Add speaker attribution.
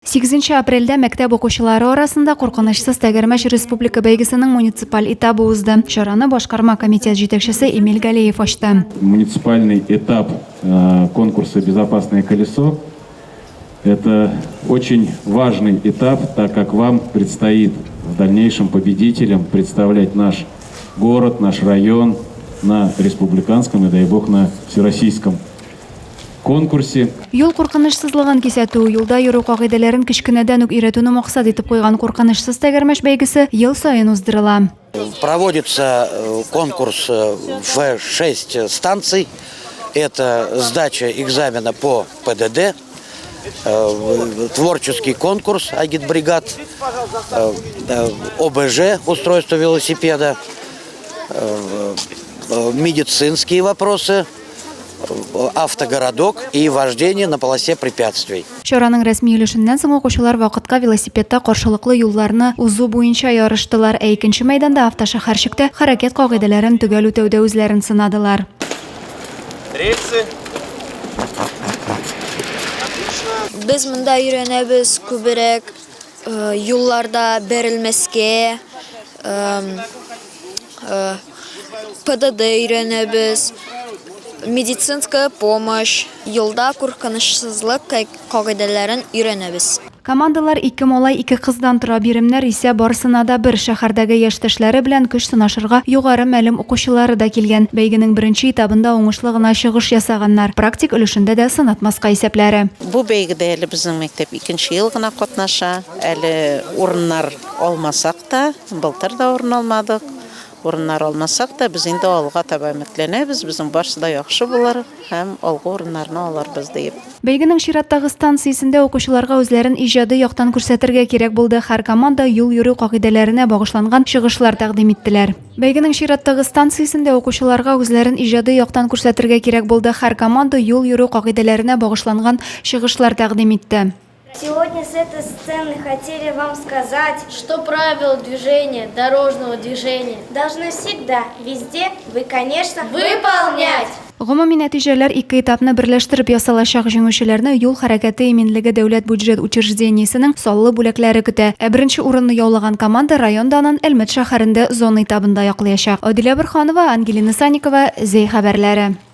Speaker 1: 8 aprelda maktab o'quvchilari orasida qo'rqinchsiz tagirmash Respublika bәйгесенең муниципаль этабы узды. Чараны башкарма комитет җитәкчесе Эмиль Галеев ачты.
Speaker 2: Муниципальный этап конкурса «Безопасное колесо» – это очень важный этап, так как вам предстоит в дальнейшем победителям представлять наш город, наш район на республиканском и, дай бог, на всероссийском конкурсе.
Speaker 1: Юл куркынычсызлыгын кисәтү, юлда йөрү кагыйдәләрен кичкенәдән үк өйрәтүне максат итеп куйган куркынычсыз тәгәрмәш бәйгесе ел саен уздырыла.
Speaker 3: Проводится конкурс в 6 станций. Это сдача экзамена по ПДД, творческий конкурс агитбригад, ОБЖ, устройство велосипеда, медицинские вопросы, автогородок и вождение на полосе препятствий.
Speaker 1: Чараның рәсми өлешеннән соң укучылар вакытка велосипедта каршылыклы юлларны узу буенча ярыштылар. Икенче мәйданда автошәһәрчектә хәрәкәт кагыйдәләрен төгәл үтәүдә үзләрен сынадылар.
Speaker 4: Рельсы.
Speaker 5: Без монда өйрәнәбез күбрәк юлларда бәрелмәскә, ПДД өйрәнәбез, медицинская помощь, юлда куркынычсызлык кагыйдәләрен өйрәнәбез.
Speaker 1: Командалар 2 малай 2 кыздан тора, биремнәр исә барысына да бер шәһәрдәге яшьтәшләре белән көч сынашырга югары мәлім укучылары да килгән. Бәйгенең беренче этабында уңышлы гына чыгыш ясаганнар. Практик өлешендә дә сынатмаска исәпләре.
Speaker 6: Бу бәйгедә әле безнең мәктәп 2нче ел гына катнаша. Әле урыннар алмасак та, былтыр да урын алмадык. Урыннар алмасак та, без инде алга таба өметләнәбез. Безнең барысы да яхшы булыр һәм алга урыннарны алырбыз дип.
Speaker 1: Бәйгенең чираттагы станциясендә укучыларга үзләрен иҗади яктан күрсәтергә кирәк булды. Һәр команда юл йөрү кагыйдәләренә багышланган чыгышлар тәкъдим иттеләр. Бәйгенең чираттагы станциясендә укучыларга үзләрен иҗади яктан күрсәтергә кирәк булды. Һәр команда юл йөрү кагыйдәләренә багышланган чыгышлар тәкъдим итте.
Speaker 7: Сегодня с этой сцены хотели вам сказать, что правила движения, дорожного движения должны всегда, везде вы, конечно, выполнять.
Speaker 1: Гомуми нәтиҗәләр 2 этапны берләштереп ясалачак. Җиңүчеләрне юл хәрәкәте иминлеге дәүләт бюджет учреждениесенең саллы бүләкләре көтә. Беренче урынны яулаган команда районданын Әлмәт шәһәрендә зона этабында яклаячак. Адилә Борханова, Ангелина Санникова, Зей хәбәрләре.